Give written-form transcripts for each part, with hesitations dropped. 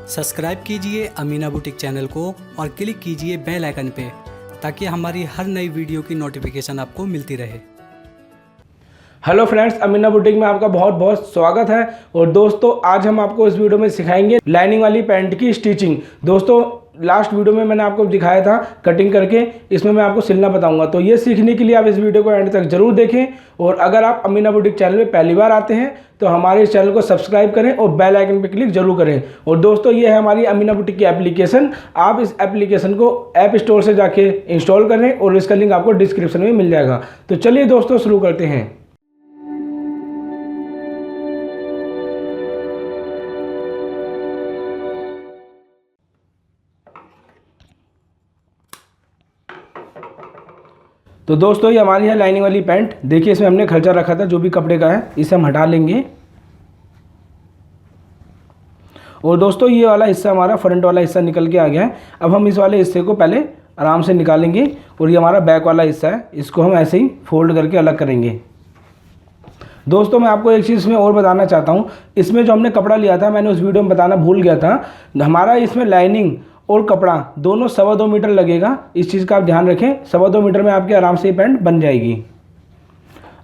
Subscribe कीजिए Amina boutique channel को और क्लिक कीजिए बेल आइकन पे ताकि हमारी हर नई वीडियो की नोटिफिकेशन आपको मिलती रहे। हेलो फ्रेंड्स, अमीना बुटीक में आपका बहुत बहुत स्वागत है। और दोस्तों आज हम आपको इस वीडियो में सिखाएंगे लाइनिंग वाली पैंट की स्टिचिंग। दोस्तों लास्ट वीडियो में मैंने आपको दिखाया था कटिंग करके, इसमें मैं आपको सिलना बताऊंगा। तो ये सीखने के लिए आप इस वीडियो को एंड तक जरूर देखें। और अगर आप अमीना बुटीक चैनल में पहली बार आते हैं तो हमारे इस चैनल को सब्सक्राइब करें और बेल आइकन पर क्लिक जरूर करें। और दोस्तों ये है हमारी अमीना बुटीक की एप्लीकेशन। आप इस एप्लीकेशन को ऐप स्टोर से जाके इंस्टॉल करें और इसका लिंक आपको डिस्क्रिप्शन में मिल जाएगा। तो चलिए दोस्तों शुरू करते हैं। तो दोस्तों ये हमारी है लाइनिंग वाली पैंट। देखिए इसमें हमने खर्चा रखा था जो भी कपड़े का है, इसे हम हटा लेंगे। और दोस्तों ये वाला हिस्सा हमारा फ्रंट वाला हिस्सा निकल के आ गया है। अब हम इस वाले हिस्से को पहले आराम से निकालेंगे और ये हमारा बैक वाला हिस्सा है, इसको हम ऐसे ही फोल्ड करके अलग करेंगे। दोस्तों मैं आपको एक चीज़ इसमें और बताना चाहता हूँ। इसमें जो हमने कपड़ा लिया था, मैंने उस वीडियो में बताना भूल गया था, हमारा इसमें लाइनिंग और कपड़ा दोनों 2.25 मीटर लगेगा। इस चीज़ का आप ध्यान रखें। 2.25 मीटर में आपके आराम से ये पैंट बन जाएगी।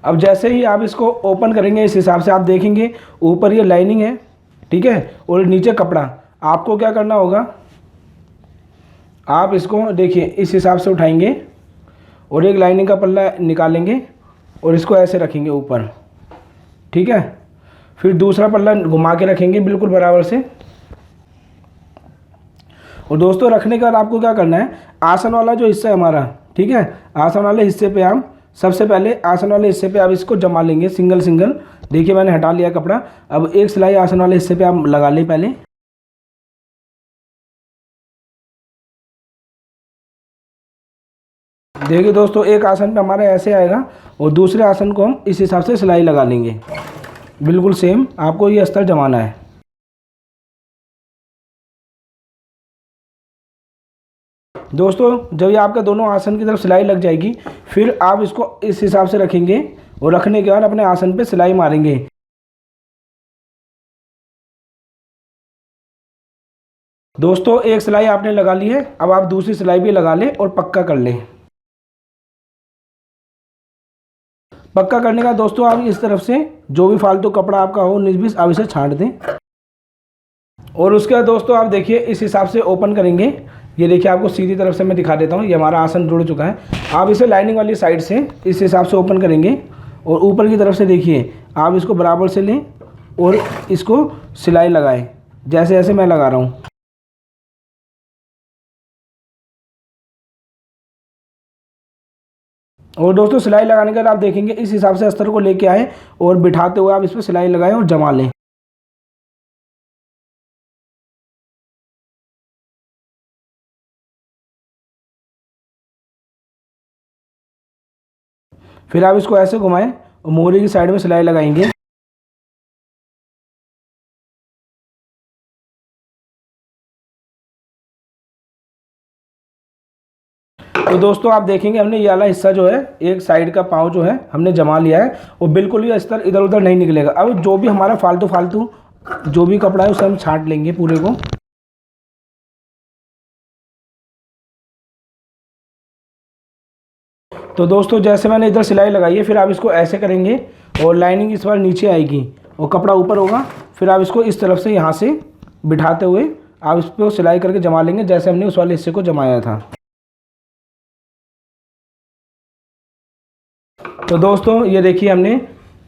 अब जैसे ही आप इसको ओपन करेंगे इस हिसाब से आप देखेंगे ऊपर ये लाइनिंग है, ठीक है, और नीचे कपड़ा। आपको क्या करना होगा, आप इसको देखिए इस हिसाब से उठाएंगे और एक लाइनिंग का पल्ला निकालेंगे और इसको ऐसे रखेंगे ऊपर, ठीक है। फिर दूसरा पल्ला घुमा के रखेंगे बिल्कुल बराबर से। और दोस्तों रखने के बाद आपको क्या करना है, आसन वाला जो हिस्सा है हमारा, ठीक है, आसन वाले हिस्से पे हम सबसे पहले आसन वाले हिस्से पे आप इसको जमा लेंगे सिंगल सिंगल। देखिए मैंने हटा लिया कपड़ा। अब एक सिलाई आसन वाले हिस्से पे आप लगा लें पहले। देखिए दोस्तों एक आसन पे हमारा ऐसे आएगा और दूसरे आसन को हम इस हिसाब से सिलाई लगा लेंगे। बिल्कुल सेम आपको ये अस्तर जमाना है। दोस्तों जब ये आपका दोनों आसन की तरफ सिलाई लग जाएगी फिर आप इसको इस हिसाब से रखेंगे और रखने के बाद अपने आसन पे सिलाई मारेंगे। दोस्तों एक सिलाई आपने लगा ली है, अब आप दूसरी सिलाई भी लगा लें और पक्का कर लें। पक्का करने का दोस्तों आप इस तरफ से जो भी फालतू कपड़ा आपका हो 19-20 आप इसे छांट दें। और उसके बाद दोस्तों आप देखिए इस हिसाब से ओपन करेंगे। ये देखिए आपको सीधी तरफ से मैं दिखा देता हूँ, ये हमारा आसन जुड़ चुका है। आप इसे लाइनिंग वाली साइड से इस हिसाब से ओपन करेंगे और ऊपर की तरफ से देखिए आप इसको बराबर से लें और इसको सिलाई लगाएं जैसे ऐसे मैं लगा रहा हूँ। और दोस्तों सिलाई लगाने के बाद आप देखेंगे इस हिसाब से अस्तर को लेके आए और बिठाते हुए आप इस पर सिलाई लगाएं और जमा लें। फिर आप इसको ऐसे घुमाएं और मोहरी की साइड में सिलाई लगाएंगे। तो दोस्तों आप देखेंगे हमने ये वाला हिस्सा जो है एक साइड का पाँव जो है हमने जमा लिया है और बिल्कुल भी अस्तर इधर उधर नहीं निकलेगा। अब जो भी हमारा फालतू जो भी कपड़ा है उसे हम छांट लेंगे पूरे को। तो दोस्तों जैसे मैंने इधर सिलाई लगाई है फिर आप इसको ऐसे करेंगे और लाइनिंग इस बार नीचे आएगी और कपड़ा ऊपर होगा। फिर आप इसको इस तरफ से यहाँ से बिठाते हुए आप इस पर सिलाई करके जमा लेंगे जैसे हमने उस वाले हिस्से को जमाया था। तो दोस्तों ये देखिए हमने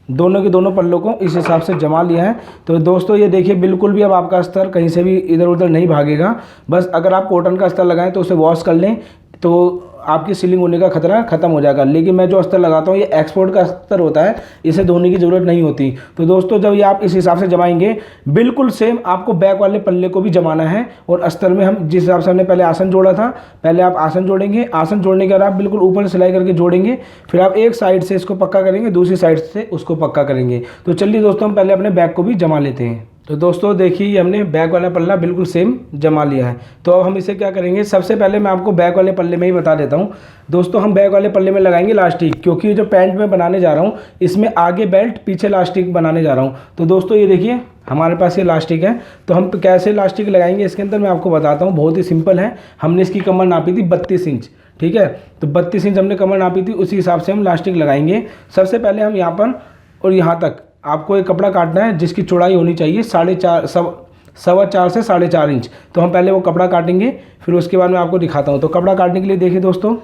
दोनों के दोनों पल्लों को इस हिसाब से जमा लिया है। तो दोस्तों ये देखिए बिल्कुल भी अब आपका अस्तर कहीं से भी इधर उधर नहीं भागेगा। बस अगर आप कॉटन का अस्तर लगाएं तो उसे वॉश कर लें तो आपकी सीलिंग होने का खतरा खत्म हो जाएगा। लेकिन मैं जो अस्तर लगाता हूँ ये एक्सपोर्ट का अस्तर होता है, इसे धोने की ज़रूरत नहीं होती। तो दोस्तों जब ये आप इस हिसाब से जमाएंगे बिल्कुल सेम आपको बैक वाले पल्ले को भी जमाना है। और अस्तर में हम जिस हिसाब से हमने पहले आसन जोड़ा था, पहले आप आसन जोड़ेंगे। आसन जोड़ने के बाद आप बिल्कुल ऊपर से सिलाई करके जोड़ेंगे। फिर आप एक साइड से इसको पक्का करेंगे, दूसरी साइड से उसको पक्का करेंगे। तो चलिए दोस्तों हम पहले अपने बैक को भी जमा लेते हैं। तो दोस्तों देखिए ये हमने बैक वाला पल्ला बिल्कुल सेम जमा लिया है। तो अब हम इसे क्या करेंगे, सबसे पहले मैं आपको बैक वाले पल्ले में ही बता देता हूँ। दोस्तों हम बैक वाले पल्ले में लगाएंगे लास्टिक, क्योंकि जो पैंट में बनाने जा रहा हूँ इसमें आगे बेल्ट पीछे लास्टिक बनाने जा रहा हूँ। तो दोस्तों ये देखिए हमारे पास ये इलास्टिक है। तो हम कैसे इलास्टिक लगाएंगे इसके अंदर मैं आपको बताता हूँ, बहुत ही सिंपल है। हमने इसकी कमर नापी थी 32 इंच, ठीक है। तो 32 इंच हमने कमर नापी थी, उसी हिसाब से हम इलास्टिक लगाएंगे। सबसे पहले हम यहाँ पर और यहाँ तक आपको एक कपड़ा काटना है जिसकी चौड़ाई होनी चाहिए 4.5 से 4.5 इंच। तो हम पहले वो कपड़ा काटेंगे, फिर उसके बाद मैं आपको दिखाता हूँ। तो कपड़ा काटने के लिए देखिए दोस्तों,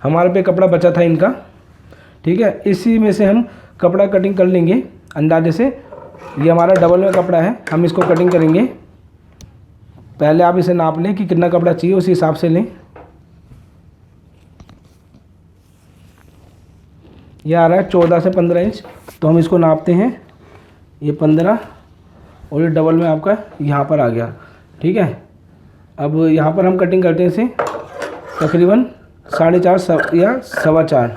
हमारे पे कपड़ा बचा था इनका, ठीक है। इसी में से हम कपड़ा कटिंग कर लेंगे अंदाजे से। ये हमारा डबल में कपड़ा है, हम इसको कटिंग करेंगे। पहले आप इसे नाप लें कि कितना कपड़ा चाहिए, उसी हिसाब से लें। ये आ रहा है 14 से 15 इंच, तो हम इसको नापते हैं। ये 15 और ये डबल में आपका यहाँ पर आ गया, ठीक है। अब यहाँ पर हम कटिंग करते हैं इसे तकरीबन 4.5 या 4.25।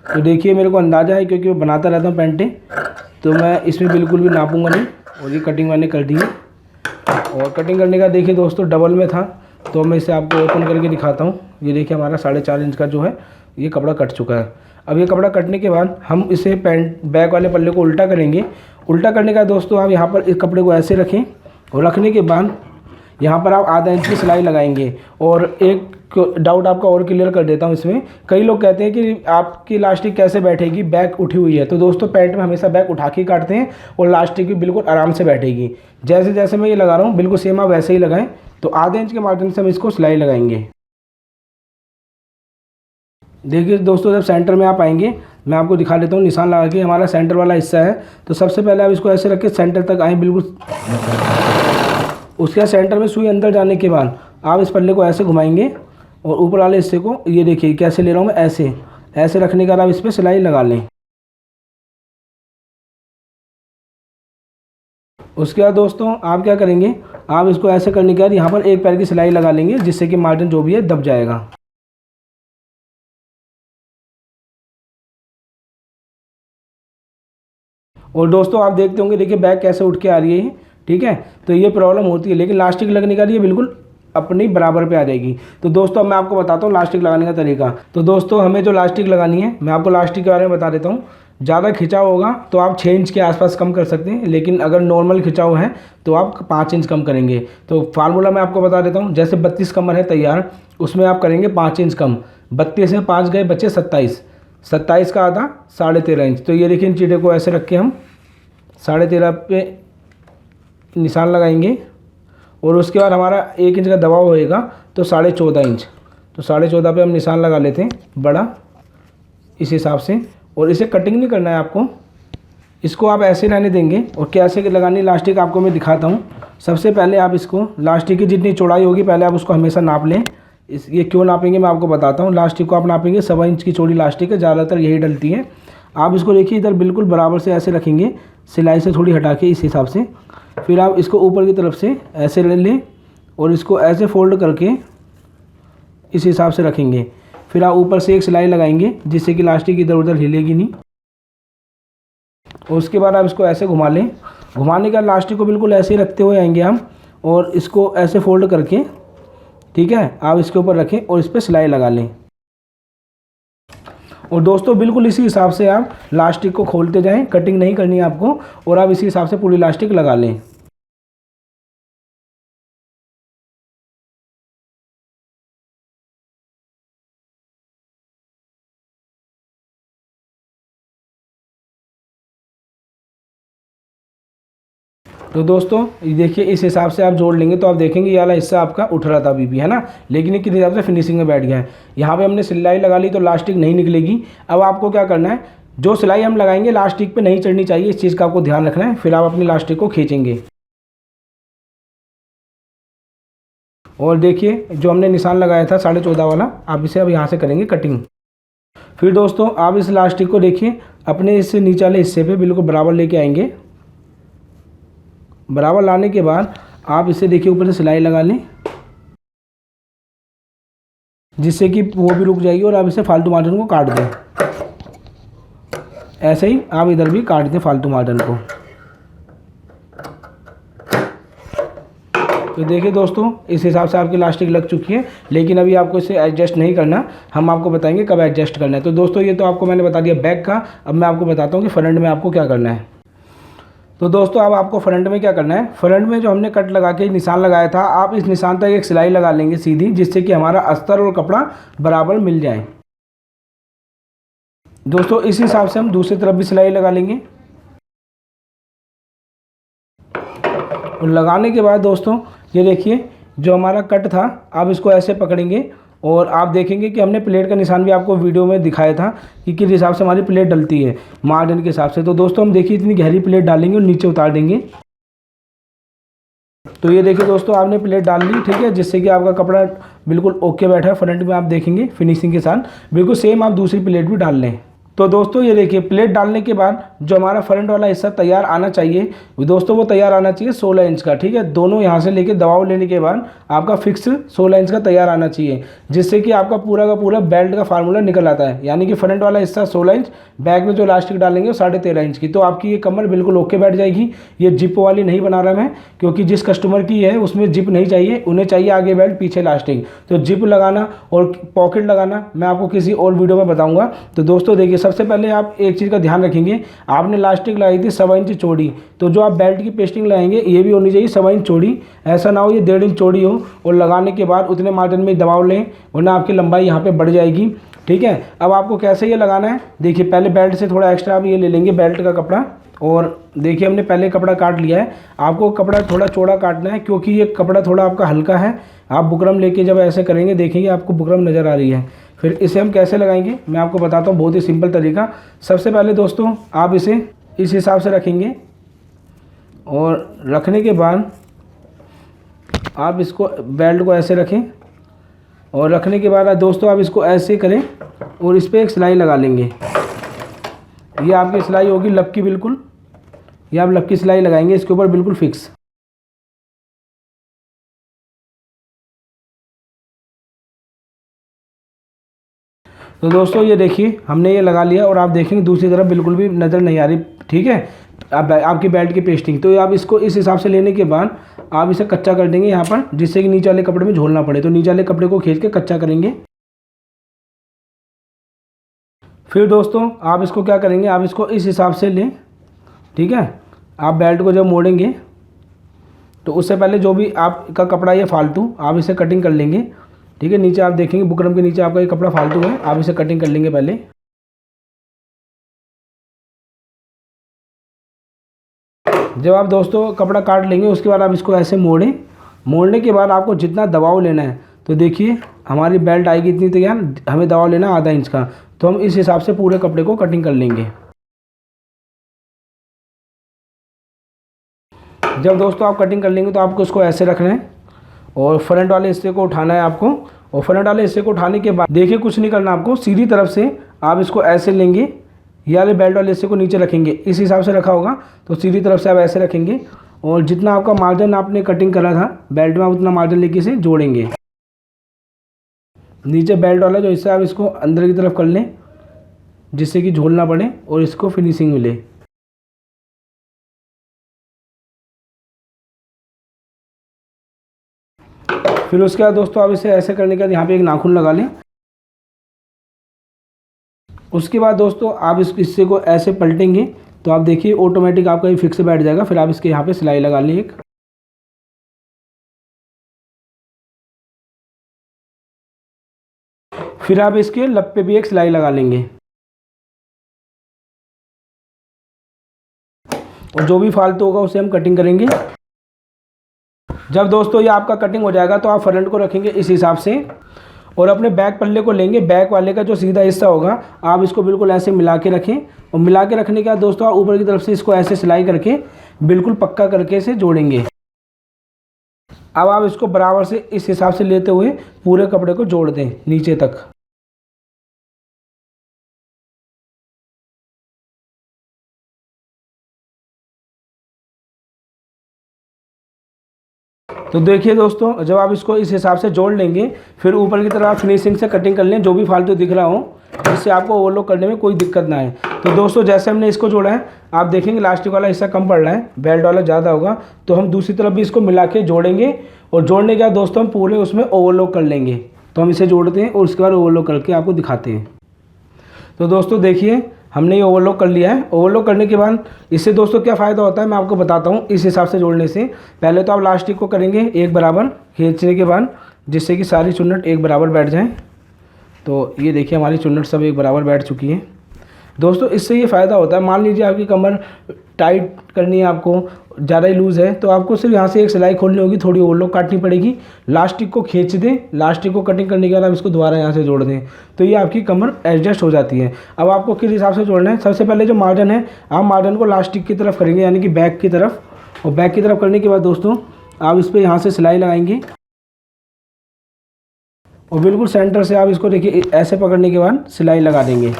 तो देखिए मेरे को अंदाज़ा है क्योंकि मैं बनाता रहता हूँ पैंटें, तो मैं इसमें बिल्कुल भी नापूंगा नहीं। और ये कटिंग मैंने कर दी है। और कटिंग करने का देखिए दोस्तों डबल में था, तो मैं इसे आपको ओपन करके दिखाता हूँ। ये देखिए हमारा 4.5 इंच का जो है ये कपड़ा कट चुका है। अब ये कपड़ा कटने के बाद हम इसे बैक वाले पल्ले को उल्टा करेंगे। उल्टा करने का दोस्तों आप यहाँ पर इस कपड़े को ऐसे रखें और रखने के बाद यहाँ पर आप आधा इंच की सिलाई लगाएंगे। और एक डाउट आपका और क्लियर कर देता हूँ इसमें, कई लोग कहते हैं कि आपकी इलास्टिक कैसे बैठेगी, बैक उठी हुई है। तो दोस्तों पैंट में हमेशा बैक उठा के काटते हैं और इलास्टिक भी बिल्कुल आराम से बैठेगी। जैसे जैसे मैं ये लगा रहा हूँ बिल्कुल सेम आप वैसे ही लगाएं। तो आधे इंच के मार्जिन से हम इसको सिलाई लगाएंगे। देखिए दोस्तों जब सेंटर में आप आएंगे, मैं आपको दिखा देता हूँ निशान लगा के। हमारा सेंटर वाला हिस्सा है, तो सबसे पहले आप इसको ऐसे रख के सेंटर तक आएँ बिल्कुल। उसके बाद सेंटर में सुई अंदर जाने के बाद आप इस पल्ले को ऐसे घुमाएंगे और ऊपर वाले हिस्से को ये देखिए कैसे ले रहा हूँ मैं, ऐसे ऐसे रखने के बाद आप इस पर सिलाई लगा लें। उसके बाद दोस्तों आप क्या करेंगे, आप इसको ऐसे करने के बाद यहाँ पर एक पैर की सिलाई लगा लेंगे, जिससे कि मार्जिन जो भी है दब जाएगा। और दोस्तों आप देखते होंगे देखिए बैक कैसे उठ के आ रही है, ठीक है। तो ये प्रॉब्लम होती है, लेकिन इलास्टिक लगने का ये बिल्कुल अपनी बराबर पे आ जाएगी। तो दोस्तों अब मैं आपको बताता हूँ इलास्टिक लगाने का तरीका। तो दोस्तों हमें जो इलास्टिक लगानी है, मैं आपको इलास्टिक के बारे में बता देता हूँ। ज़्यादा खिंचाव होगा तो आप 6 इंच के आसपास कम कर सकते हैं, लेकिन अगर नॉर्मल खिंचाव है तो आप 5 इंच कम करेंगे। तो फार्मूला मैं आपको बता देता हूँ। जैसे 32 कमर है तैयार, उसमें आप करेंगे 5 इंच कम। 32 में 5 गए बचे 27, 27 का आधा 13.5 इंच। तो ये देखिए इन चीज़ों को ऐसे रख के हम 13.5 पे निशान लगाएंगे। और उसके बाद हमारा 1 इंच का दबाव होएगा तो 14.5 इंच। तो 14.5 पे हम निशान लगा लेते हैं बड़ा, इस हिसाब से। और इसे कटिंग नहीं करना है आपको, इसको आप ऐसे रहने देंगे। और कैसे लगानी इलास्टिक आपको मैं दिखाता हूँ। सबसे पहले आप इसको इलास्टिक की जितनी चौड़ाई होगी पहले आप उसको हमेशा नाप लें। ये क्यों नापेंगे मैं आपको बताता हूँ। इलास्टिक को आप नापेंगे 1.25 इंच की चौड़ी इलास्टिक है, ज़्यादातर यही डलती है। आप इसको देखिए इधर बिल्कुल बराबर से ऐसे रखेंगे, सिलाई से थोड़ी हटा के इस हिसाब से। फिर आप इसको ऊपर की तरफ से ऐसे ले लें और इसको ऐसे फोल्ड करके इस हिसाब से रखेंगे। फिर आप ऊपर से एक सिलाई लगाएंगे जिससे कि इलास्टिक इधर उधर हिलेगी नहीं। और उसके बाद आप इसको ऐसे घुमा लें। घुमाने का इलास्टिक को बिल्कुल ऐसे ही रखते हुए आएंगे हम, और इसको ऐसे फोल्ड करके, ठीक है, आप इसके ऊपर रखें और इस पर सिलाई लगा लें। और दोस्तों बिल्कुल इसी हिसाब से आप इलास्टिक को खोलते जाएं, कटिंग नहीं करनी है आपको। और आप इसी हिसाब से पूरी इलास्टिक लगा लें। तो दोस्तों ये देखिए इस हिसाब से आप जोड़ लेंगे तो आप देखेंगे ये वाला हिस्सा आपका उठ रहा था अभी भी, है ना, लेकिन ये किस हिसाब से फिनिशिंग में बैठ गया है। यहाँ पे हमने सिलाई लगा ली तो इलास्टिक नहीं निकलेगी। अब आपको क्या करना है, जो सिलाई हम लगाएंगे इलास्टिक पे नहीं चढ़नी चाहिए, इस चीज़ का आपको ध्यान रखना है। फिर आप अपनी इलास्टिक को खींचेंगे। और देखिए जो हमने निशान लगाया था 14.5 वाला, आप इसे अब यहाँ से करेंगे कटिंग। फिर दोस्तों आप इस इलास्टिक को देखिए अपने इस नीचे वाले हिस्से पे बिल्कुल बराबर लेके आएंगे। बराबर लाने के बाद आप इसे देखिए ऊपर से सिलाई लगा लें, जिससे कि वो भी रुक जाएगी और आप इसे फालतू मार्जिन को काट दें। ऐसे ही आप इधर भी काट दें फालतू मार्जिन को। तो देखिए दोस्तों इस हिसाब से आपकी इलास्टिक लग चुकी है, लेकिन अभी आपको इसे एडजस्ट नहीं करना, हम आपको बताएंगे कब एडजस्ट करना है। तो दोस्तों ये तो आपको मैंने बता दिया बैक का। अब मैं आपको बताता हूँ कि फ्रंट में आपको क्या करना है। तो दोस्तों अब आपको फ्रंट में क्या करना है, फ्रंट में जो हमने कट लगा के निशान लगाया था, आप इस निशान तक एक सिलाई लगा लेंगे सीधी, जिससे कि हमारा अस्तर और कपड़ा बराबर मिल जाए। दोस्तों इस हिसाब से हम दूसरी तरफ भी सिलाई लगा लेंगे। और लगाने के बाद दोस्तों ये देखिए जो हमारा कट था, आप इसको ऐसे पकड़ेंगे और आप देखेंगे कि हमने प्लेट का निशान भी आपको वीडियो में दिखाया था कि किस हिसाब से हमारी प्लेट डलती है मार्जिन के हिसाब से। तो दोस्तों हम देखिए इतनी गहरी प्लेट डालेंगे और नीचे उतार देंगे। तो ये देखिए दोस्तों आपने प्लेट डाल ली, ठीक है, जिससे कि आपका कपड़ा बिल्कुल ओके बैठा है। फ्रंट में आप देखेंगे फिनिशिंग के साथ बिल्कुल सेम आप दूसरी प्लेट भी डाल लें। तो दोस्तों ये देखिए प्लेट डालने के बाद जो हमारा फ्रंट वाला हिस्सा तैयार आना चाहिए दोस्तों, वो तैयार आना चाहिए 16 इंच का, ठीक है। दोनों यहाँ से लेके दबाव लेने के बाद आपका फिक्स 16 इंच का तैयार आना चाहिए, जिससे कि आपका पूरा का पूरा बेल्ट का फार्मूला निकल आता है। यानी कि फ्रंट वाला हिस्सा 16 इंच, बैक में जो इलास्टिक डालेंगे वो 13.5 इंच की। तो आपकी ये कमर बिल्कुल ओके बैठ जाएगी। ये जिप वाली नहीं बना रहा मैं, क्योंकि जिस कस्टमर की है उसमें जिप नहीं चाहिए, उन्हें चाहिए आगे बेल्ट पीछे इलास्टिक। तो जिप लगाना और पॉकेट लगाना मैं आपको किसी और वीडियो में बताऊँगा। तो दोस्तों देखिए सबसे पहले आप एक चीज़ का ध्यान रखेंगे, आपने इलास्टिक लगाई थी 1.25 इंच चौड़ी, तो जो आप बेल्ट की पेस्टिंग लगाएंगे ये भी होनी चाहिए 1.25 इंच चौड़ी। ऐसा ना हो ये 1.5 इंच चौड़ी हो और लगाने के बाद उतने मार्जिन में दबाव लें, वरना आपकी लंबाई यहाँ पे बढ़ जाएगी, ठीक है। अब आपको कैसे ये लगाना है, देखिए पहले बेल्ट से थोड़ा एक्स्ट्रा आप ये ले लेंगे बेल्ट का कपड़ा, और देखिए हमने पहले कपड़ा काट लिया है। आपको कपड़ा थोड़ा चौड़ा काटना है, क्योंकि ये कपड़ा थोड़ा आपका हल्का है। आप बुकरम लेके जब ऐसे करेंगे देखेंगे आपको बुकरम नज़र आ रही है। फिर इसे हम कैसे लगाएंगे मैं आपको बताता हूँ, बहुत ही सिंपल तरीका। सबसे पहले दोस्तों आप इसे इस हिसाब से रखेंगे और रखने के बाद आप इसको बेल्ट को ऐसे रखें, और रखने के बाद दोस्तों आप इसको ऐसे करें और इस पर एक सिलाई लगा लेंगे। ये आपकी सिलाई होगी लब की, बिल्कुल ये आप लब की सिलाई लगाएंगे इसके ऊपर बिल्कुल फिक्स। तो दोस्तों ये देखिए हमने ये लगा लिया, और आप देखेंगे दूसरी तरफ बिल्कुल भी नज़र नहीं आ रही, ठीक है, आपकी बेल्ट की पेस्टिंग। तो आप इसको इस हिसाब से लेने के बाद आप इसे कच्चा कर देंगे यहाँ पर, जिससे कि नीचे वाले कपड़े में झोलना पड़े। तो नीचे वाले कपड़े को खींच के कच्चा करेंगे। फिर दोस्तों आप इसको क्या करेंगे, आप इसको इस हिसाब से लें, ठीक है। आप बेल्ट को जब मोड़ेंगे तो उससे पहले जो भी आपका कपड़ा ये फालतू आप इसे कटिंग कर लेंगे, ठीक है। नीचे आप देखेंगे बुकरम के नीचे आपका ये कपड़ा फालतू है, आप इसे कटिंग कर लेंगे पहले। जब आप दोस्तों कपड़ा काट लेंगे उसके बाद आप इसको ऐसे मोड़ें। मोड़ने के बाद आपको जितना दबाव लेना है, तो देखिए हमारी बेल्ट आएगी इतनी तैयार, हमें दबाव लेना है 1/2 इंच का। तो हम इस हिसाब से पूरे कपड़े को कटिंग कर लेंगे। जब दोस्तों आप कटिंग कर लेंगे तो आपको इसको ऐसे रखना है और फ्रंट वाले हिस्से को उठाना है आपको। और फ्रंट वाले हिस्से को उठाने के बाद देखिए कुछ नहीं करना आपको, सीधी तरफ से आप इसको ऐसे लेंगे, ये वाले बेल्ट वाले हिस्से को नीचे रखेंगे। इस हिसाब से रखा होगा तो सीधी तरफ से आप ऐसे रखेंगे, और जितना आपका मार्जिन आपने कटिंग करा था बेल्ट में, आप उतना मार्जिन लेके इसे जोड़ेंगे। नीचे बेल्ट वाला जो हिस्सा आप इसको अंदर की तरफ कर लें, जिससे कि झोलना पड़े और इसको फिनिशिंग मिले। फिर उसके बाद दोस्तों आप इसे ऐसे करने के बाद यहाँ पे एक नाखून लगा लें। उसके बाद दोस्तों आप इस हिस्से को ऐसे पलटेंगे तो आप देखिए ऑटोमेटिक आपका ये फिक्स बैठ जाएगा। फिर आप इसके यहाँ पे सिलाई लगा लें एक। फिर आप इसके लब पे भी एक सिलाई लगा लेंगे, और जो भी फालतू होगा उसे हम कटिंग करेंगे। जब दोस्तों ये आपका कटिंग हो जाएगा तो आप फ्रंट को रखेंगे इस हिसाब से, और अपने बैक पल्ले को लेंगे। बैक वाले का जो सीधा हिस्सा होगा आप इसको बिल्कुल ऐसे मिला के रखें, और मिला के रखने के बाद दोस्तों आप ऊपर की तरफ से इसको ऐसे सिलाई करके बिल्कुल पक्का करके इसे जोड़ेंगे। अब आप इसको बराबर से इस हिसाब से लेते हुए पूरे कपड़े को जोड़ दें नीचे तक। तो देखिए दोस्तों जब आप इसको इस हिसाब से जोड़ लेंगे, फिर ऊपर की तरफ आप फिनिशिंग से कटिंग कर लें, जो भी फालतू दिख रहा हो, जिससे आपको ओवरलॉक करने में कोई दिक्कत ना आए। तो दोस्तों जैसे हमने इसको जोड़ा है, आप देखेंगे इलास्टिक वाला हिस्सा कम पड़ रहा है, बेल्ट वाला ज़्यादा होगा। तो हम दूसरी तरफ भी इसको मिला के जोड़ेंगे, और जोड़ने के बाद दोस्तों हम पूरे उसमें ओवरलॉक कर लेंगे। तो हम इसे जोड़ते हैं और उसके बाद ओवरलॉक करके आपको दिखाते हैं। तो दोस्तों देखिए हमने ये ओवरलॉक कर लिया है। ओवरलॉक करने के बाद इससे दोस्तों क्या फ़ायदा होता है मैं आपको बताता हूँ। इस हिसाब से जोड़ने से पहले तो आप लास्टिक को करेंगे एक बराबर खींचने के बाद, जिससे कि सारी चुन्नट एक बराबर बैठ जाएँ। तो ये देखिए हमारी चुन्नट सब एक बराबर बैठ चुकी है। दोस्तों इससे ये फ़ायदा होता है, मान लीजिए आपकी कमर टाइट करनी है, आपको ज़्यादा ही लूज़ है, तो आपको सिर्फ यहाँ से एक सिलाई खोलनी होगी, थोड़ी ओवरलॉक काटनी पड़ेगी, लास्टिक को खींच दें, लास्टिक को कटिंग करने के बाद आप इसको दोबारा यहाँ से जोड़ दें, तो ये आपकी कमर एडजस्ट हो जाती है। अब आपको किस हिसाब से जोड़ना है, सबसे पहले जो मार्जिन है आप मार्जिन को लास्टिक की तरफ करेंगे, यानी कि बैक की तरफ, और बैक की तरफ करने के बाद दोस्तों आप इस पर यहाँ से सिलाई लगाएंगे और बिल्कुल सेंटर से आप इसको देखिए ऐसे पकड़ने के बाद सिलाई लगा देंगे।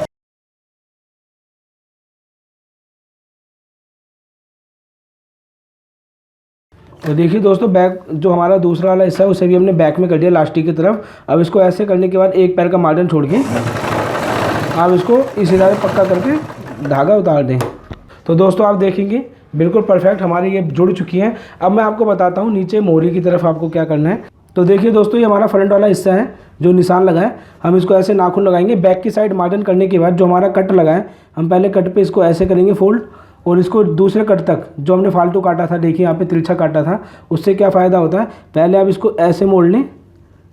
तो देखिए दोस्तों बैक जो हमारा दूसरा वाला हिस्सा है उसे भी हमने बैक में कर दिया लास्टिक की तरफ। अब इसको ऐसे करने के बाद एक पैर का मार्जिन छोड़ के आप इसको इस हिसाब से पक्का करके धागा उतार दें। तो दोस्तों आप देखेंगे बिल्कुल परफेक्ट हमारी ये जुड़ चुकी हैं। अब मैं आपको बताता हूँ नीचे मोहरी की तरफ आपको क्या करना है। तो देखिए दोस्तों ये हमारा फ्रंट वाला हिस्सा है जो निशान लगा है, हम इसको ऐसे नाखून लगाएंगे। बैक की साइड मार्जिन करने के बाद जो हमारा कट लगा है हम पहले कट पे इसको ऐसे करेंगे फोल्ड, और इसको दूसरे कट तक जो हमने फालतू काटा था, देखिए यहाँ पे तिरछा काटा था, उससे क्या फ़ायदा होता है, पहले आप इसको ऐसे मोड़ लें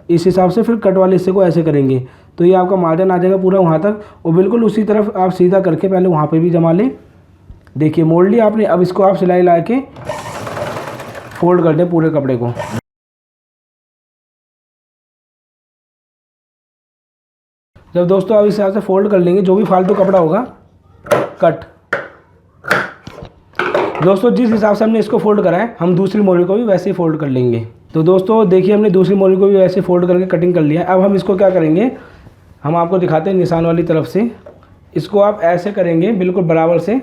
इस हिसाब से, फिर कट वाले हिस्से को ऐसे करेंगे तो ये आपका मार्जिन आ जाएगा पूरा वहाँ तक, और बिल्कुल उसी तरफ आप सीधा करके पहले वहाँ पे भी जमा लें। देखिए मोड़ लिया आपने। अब इसको आप सिलाई ला के फोल्ड कर दें पूरे कपड़े को। जब दोस्तों आप इस हिसाब से फोल्ड कर लेंगे, जो भी फालतू कपड़ा होगा कट, दोस्तों जिस हिसाब से हमने इसको फोल्ड करा है हम दूसरी मोरी को भी वैसे ही फोल्ड कर लेंगे। तो दोस्तों देखिए हमने दूसरी मोरी को भी वैसे फोल्ड करके कटिंग कर लिया है। अब हम इसको क्या करेंगे, हम आपको दिखाते हैं निशान वाली तरफ से। इसको आप ऐसे करेंगे बिल्कुल बराबर से,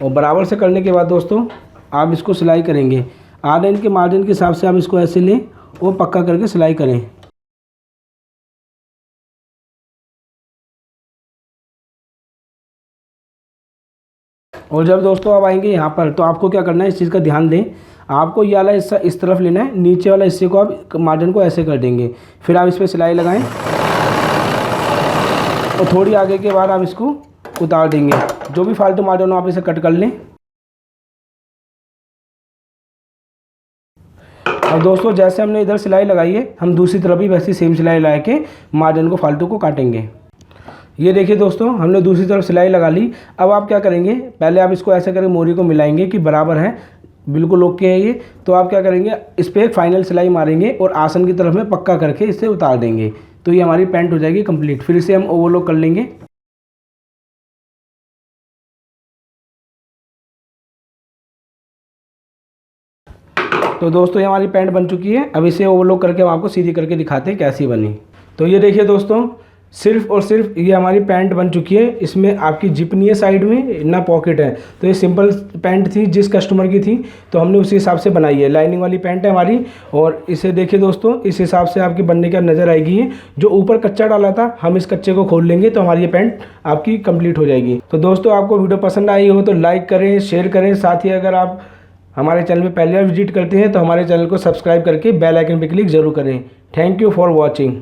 और बराबर से करने के बाद दोस्तों आप इसको सिलाई करेंगे। आधे इंच के मार्जिन के हिसाब से आप इसको ऐसे लें और पक्का करके सिलाई करें। और जब दोस्तों आप आएंगे यहाँ पर तो आपको क्या करना है, इस चीज़ का ध्यान दें, आपको ये वाला हिस्सा इस तरफ लेना है, नीचे वाला हिस्से को आप मार्जिन को ऐसे कर देंगे, फिर आप इस पर सिलाई लगाएं और थोड़ी आगे के बाद आप इसको उतार देंगे। जो भी फालतू मार्जिन हो आप इसे कट कर लें। और दोस्तों जैसे हमने इधर सिलाई लगाई है हम दूसरी तरफ भी वैसी सेम सिलाई लगा के मार्जिन को फालतू को काटेंगे। ये देखिए दोस्तों हमने दूसरी तरफ सिलाई लगा ली। अब आप क्या करेंगे, पहले आप इसको ऐसे करके मोरी को मिलाएंगे कि बराबर है, बिल्कुल ओके है ये। तो आप क्या करेंगे, इस पर एक फाइनल सिलाई मारेंगे और आसन की तरफ में पक्का करके इसे उतार देंगे, तो ये हमारी पैंट हो जाएगी कंप्लीट। फिर इसे हम ओवरलॉक कर लेंगे। तो दोस्तों ये हमारी पैंट बन चुकी है। अब इसे ओवरलॉक करके हम आपको सीधी करके दिखाते हैं कैसी बनी। तो ये देखिए दोस्तों सिर्फ और सिर्फ ये हमारी पैंट बन चुकी है। इसमें आपकी जिप नहीं है साइड में, ना पॉकेट है। तो ये सिंपल पैंट थी जिस कस्टमर की थी, तो हमने उसी हिसाब से बनाई है। लाइनिंग वाली पैंट है हमारी। और इसे देखिए दोस्तों इस हिसाब से आपकी बनने का नज़र आएगी। जो ऊपर कच्चा डाला था हम इस कच्चे को खोल लेंगे तो हमारी ये पैंट आपकी कंप्लीट हो जाएगी। तो दोस्तों आपको वीडियो पसंद आई हो तो लाइक करें, शेयर करें। साथ ही अगर आप हमारे चैनल में पहली बार विजिट करते हैं तो हमारे चैनल को सब्सक्राइब करके बेल आइकन पर क्लिक ज़रूर करें। Thank you for watching.